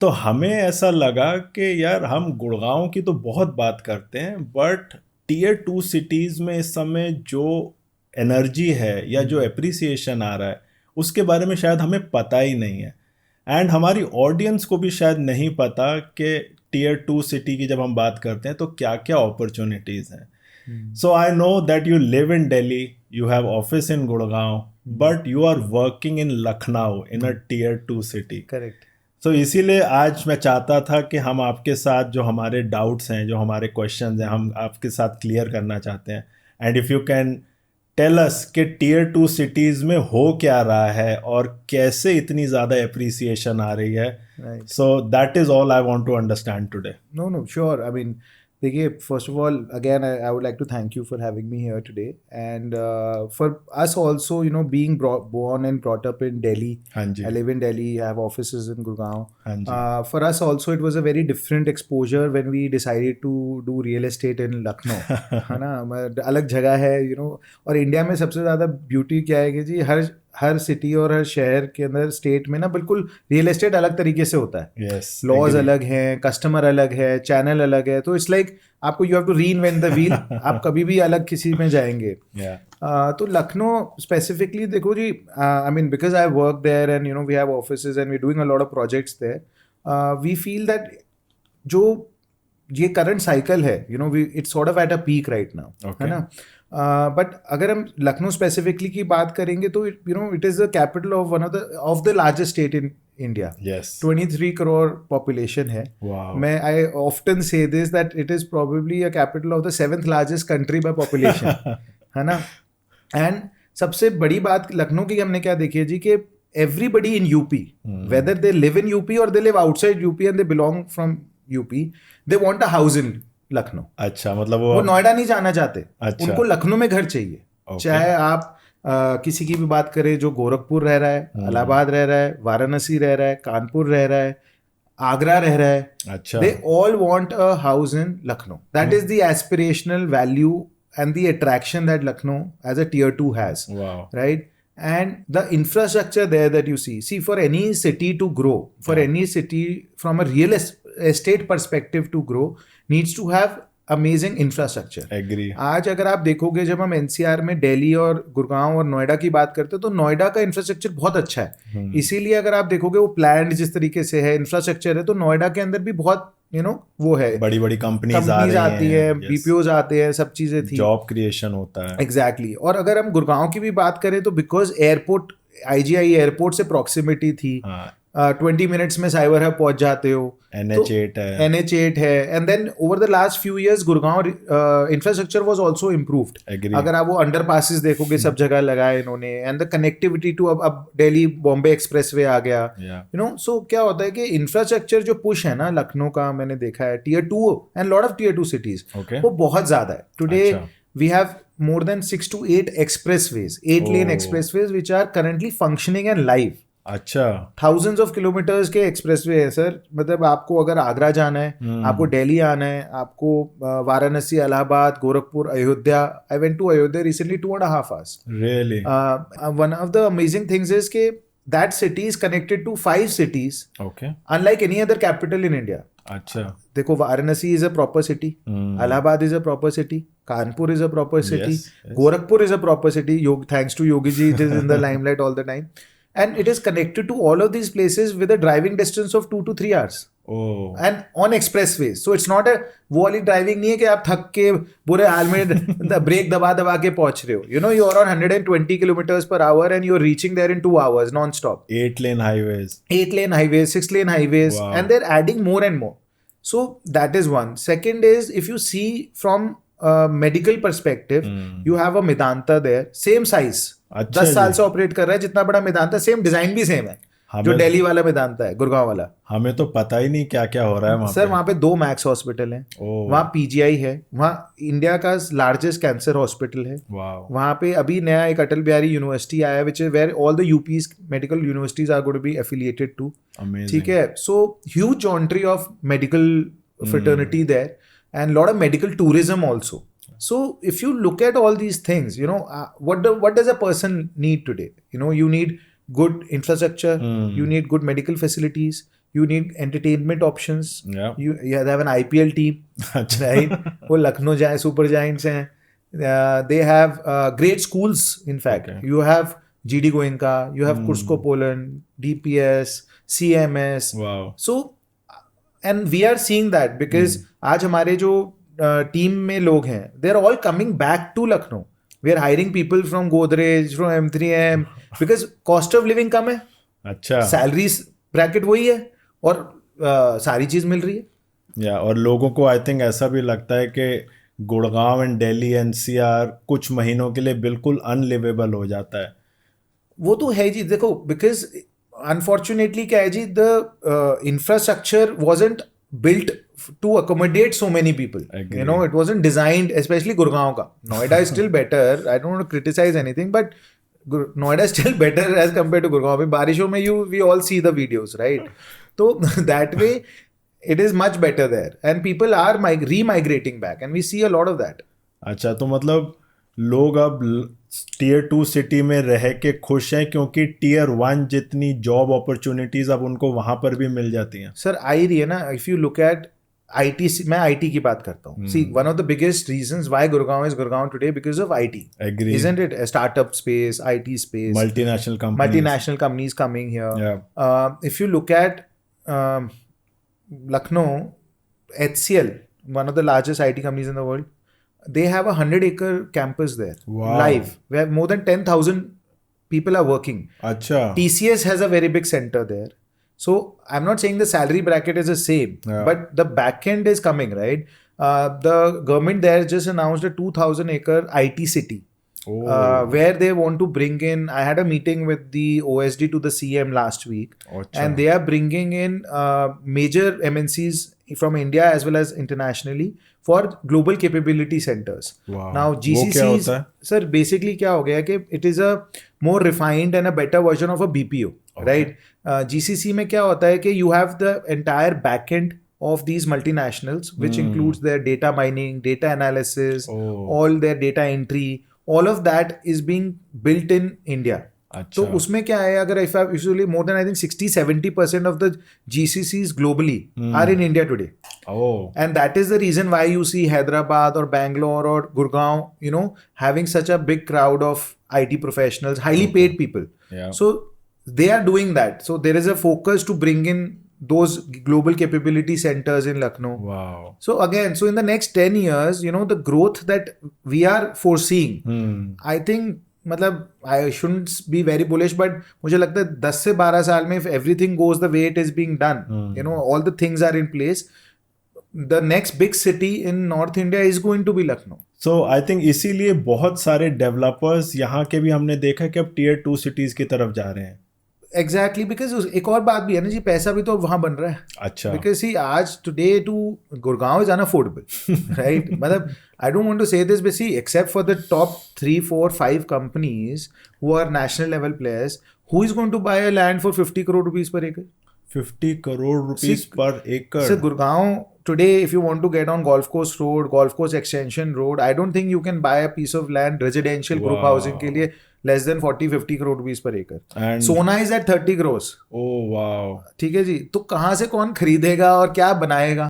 तो हमें ऐसा लगा कि यार हम गुड़गांव की तो बहुत बात करते हैं, बट टीयर 2 सिटीज में इस समय जो एनर्जी है या जो एप्रिसिएशन आ रहा है उसके बारे में शायद हमें पता ही नहीं है। एंड हमारी ऑडियंस को भी शायद नहीं पता कि टीयर 2 सिटी की जब हम बात करते हैं तो क्या क्या अपॉर्चुनिटीज़ हैं। So I know that you live in Delhi, you have office in Gurgaon, but you are working in Lucknow in a tier 2 city. Correct. So इसीलिए आज मैं चाहता था कि हम आपके साथ जो हमारे डाउट्स हैं, जो हमारे क्वेश्चंस हैं, हम आपके साथ क्लियर करना चाहते हैं। And if you can tell us कि टीयर 2 सिटीज़ में हो क्या रहा है और कैसे इतनी ज़्यादा एप्रिसिएशन आ रही है। Right. So that is all I want to understand today. No, sure. I mean, देखिए, first of all, again, I would like to thank you for having me here today. And for us also, being born and brought up in Delhi, हाँ जी, I live in Delhi, I have offices in Gurgaon. हाँ जी, For us also, it was a very different exposure when we decided to do real estate in Lucknow. है ना, अलग जगह है, और India में सबसे ज़्यादा ब्यूटी क्या है कि जी हर सिटी और हर शहर के अंदर स्टेट में ना बिल्कुल रियल एस्टेट अलग तरीके से होता है। यस, लॉज अलग हैं, कस्टमर अलग है, चैनल अलग है, तो इट्स लाइक आपको you have to reinvent the wheel. आप कभी भी अलग किसी में जाएंगे। तो लखनऊ स्पेसिफिकली देखो जी, I mean because I work there and we have offices and we doing a lot of projects there, we feel that जो ये करंट साइकिल है we it's sort of at a peak right now, है ना। But अगर हम Lucknow specifically की बात करेंगे तो it is the capital of one of the largest state in India. Yes, 23 crore population है। वाओ, मैं आई ऑफ्टन से this that it is probably a capital of the 7th largest country by population, है ना। And सबसे बड़ी बात लखनऊ की हमने क्या देखी है जी कि everybody in UP, whether they live in UP or they live outside UP and they belong from UP, they want a house in Lucknow. अच्छा, मतलब वो नोएडा नहीं जाना चाहते। अच्छा, उनको लखनऊ में घर चाहिए। Okay. चाहे आप किसी की भी बात करें जो गोरखपुर रह रहा है, इलाहाबाद रह रहा है, वाराणसी रह रहा है, कानपुर रह रहा है, आगरा रह रहा है, अच्छा, they all want a house in Lucknow. That is the aspirational value and the attraction that Lucknow as a tier 2 has, wow, right? And the infrastructure there that you see for any city to grow, for any city from a real estate perspective to grow, needs to have amazing infrastructure. Agree. आज अगर आप देखोगे, जब हम NCR में दिल्ली और गुड़गांव और नोएडा की बात करते हैं तो नोएडा का इंफ्रास्ट्रक्चर बहुत अच्छा है। इसीलिए अगर आप देखोगे वो प्लान्ड जिस तरीके से है, इंफ्रास्ट्रक्चर है, तो नोएडा के अंदर भी बहुत वो है, बड़ी बड़ी कंपनीज आती है, बीपीओज आते हैं, सब चीजें थी, जॉब क्रिएशन होता है। एग्जैक्टली। और अगर हम गुड़गांव की भी बात करें तो बिकॉज एयरपोर्ट, IGI एयरपोर्ट से प्रॉक्सिमिटी थी, 20 मिनट्स में साइबर हब पहुंच जाते हो, NH8 है, NH8 है। And then over the last few years Gurgaon infrastructure was also improved. अगर आप वो अंडर पासिस देखोगे, सब जगह लगाए इन्होंने, एंड द कनेक्टिविटी टू अब दिल्ली बॉम्बे एक्सप्रेसवे आ गया, सो क्या होता है कि इंफ्रास्ट्रक्चर जो पुश है ना लखनऊ का, मैंने देखा है tier 2 and lot of tier 2 cities, वो बहुत ज्यादा है। Today we have more than 6 to 8 expressways, 8-lane expressways which are currently functioning and live. अच्छा, thousands of kilometers के एक्सप्रेसवे है सर। मतलब आपको अगर आगरा जाना है, आपको दिल्ली आना है, आपको Varanasi, Allahabad, Gorakhpur, Ayodhya, I went to Ayodhya recently 2.5 hours. Really? One of the amazing things is कि that city is connected to 5 cities, Okay. unlike any other capital in India. अच्छा, देखो, Varanasi is a proper city, Allahabad is a proper city, Kanpur is a proper city, Gorakhpur is a proper city. Thanks to Yogi ji, it is in the limelight all the time. And it is connected to all of these places with a driving distance of 2 to 3 hours. Oh. And on expressways. So it's not a वो वाली driving नहीं है कि आप थक के बुरे हाल में ब्रेक दबा दबा के पहुंच रहे हो। You are on 120 kilometers per hour and you're reaching there in 2 hours non-stop. 8-lane highways. 8-lane highways, 6-lane highways. Wow. And they're adding more and more. So that is one. Second is, if you see from medical perspective, you have a Medanta there, same size, 10 साल से operate कर रहा है जितना बड़ा Medanta, same design भी same है जो दिल्ली वाला मेदांता है, गुड़गांव वाला। हमें तो पता ही नहीं क्या क्या हो रहा है वहाँ सर। वहाँ पे 2 मैक्स हॉस्पिटल हैं, वहाँ PGI है, वहाँ इंडिया का लार्जेस्ट कैंसर हॉस्पिटल है, वहाँ पे अभी नया एक अटल बिहारी यूनिवर्सिटी आया which is where all the UP's medical universities are going to be affiliated to. ठीक है, so huge gentry of medical fraternity there and lot of medical tourism also. So if you look at all these things, what does a person need today? You need good infrastructure, you need good medical facilities, you need entertainment options. Yeah. You have an IPL team, right? वो Lucknow super giants हैं. They have great schools. In fact, Okay. you have GD Goenka, you have Cusco Poland, DPS, CMS. Wow. So, and we are seeing that because आज हमारे जो team में लोग हैं, they are all coming back to Lucknow. We are hiring people from Godrej, from M3M because cost of living कम है. अच्छा. Salary bracket वही है और सारी चीज मिल रही है. या और लोगों को आई थिंक ऐसा भी लगता है कि गुड़गांव एंड दिल्ली एनसीआर कुछ महीनों के लिए बिल्कुल अनलिवेबल हो जाता है. वो तो है जी. देखो बिकॉज अनफॉर्चुनेटली क्या है जी, the infrastructure wasn't built to accommodate so many people. Agree. You know, it wasn't designed, especially Gurgaon ka. Noida is still better. I don't want to criticize anything, but Noida is still better as compared to Gurgaon. Abhi barishon mein we all see the videos, right? So that way, it is much better there, and people are re-migrating back, and we see a lot of that. अच्छा, तो मतलब लोग अब tier 2 city में रह के खुश हैं क्योंकि टीयर 1 जितनी जॉब अपॉर्चुनिटीज अब उनको वहां पर भी मिल जाती हैं. सर आई रही है ना. If you look at IT, मैं IT की बात करता हूँ. See, one of the biggest reasons why Gurgaon is Gurgaon today because of IT. Agree. Isn't it? A startup space, IT space. Multinational companies coming here. Yeah. If you look at Lucknow, HCL, one of the largest IT companies in the world, they have a 100-acre campus there. Wow. Live. Where more than 10,000 people are working. अच्छा. TCS has a very big center there. So I'm not saying the salary bracket is the same, but the back end is coming, right? The government there just announced a 2,000-acre IT city. Where they want to bring in. I had a meeting with the OSD to the CM last week, and they are bringing in major MNCs from India as well as internationally for global capability centers. Wow. Now GCCs, sir, basically क्या हो गया कि it is a more refined and a better version of a BPO, right? GCC में क्या होता है कि you have the entire backend of these multinationals, which includes their data mining, data analysis, all their data entry. All of that is being built in India. तो उसमें क्या है, अगर usually more than I think 60-70% of the GCCs globally are in India today. And that is the reason why you see Hyderabad or Bangalore or Gurgaon, you know, having such a big crowd of IT professionals, highly paid people. Yeah. So they are doing that. So there is a focus to bring in those global capability centers in Lucknow. Wow. So again, so in the next 10 years, you know, the growth that we are foreseeing, I think, मतलब I shouldn't be very bullish, but मुझे लगता है 10 से 12 साल में if everything goes the way it is being done, you know, all the things are in place, the next big city in North India is going to be Lucknow. So I think इसीलिए बहुत सारे developers यहाँ के भी हमने देखा कि अब टीयर 2 सिटीज की तरफ जा रहे हैं. Exactly, because एक और बात भी है ना जी, पैसा भी तो वहाँ बन रहा है. अच्छा. Because see, आज today to Gurgaon is unaffordable, right? मतलब I don't want to say this, but see, except for the top 3, 4, 5 companies who are national level players, who is going to buy a land for 50 crore rupees per acre? 50 crore rupees per acre. So Gurgaon today, if you want to get on Golf Course Road, Golf Course Extension Road, I don't think you can buy a piece of land residential group housing के लिए less than 40-50 crore rupees per acre. And Sona is at 30 crores. Oh wow. ठीक है जी. तो कहाँ से कौन खरीदेगा और क्या बनाएगा?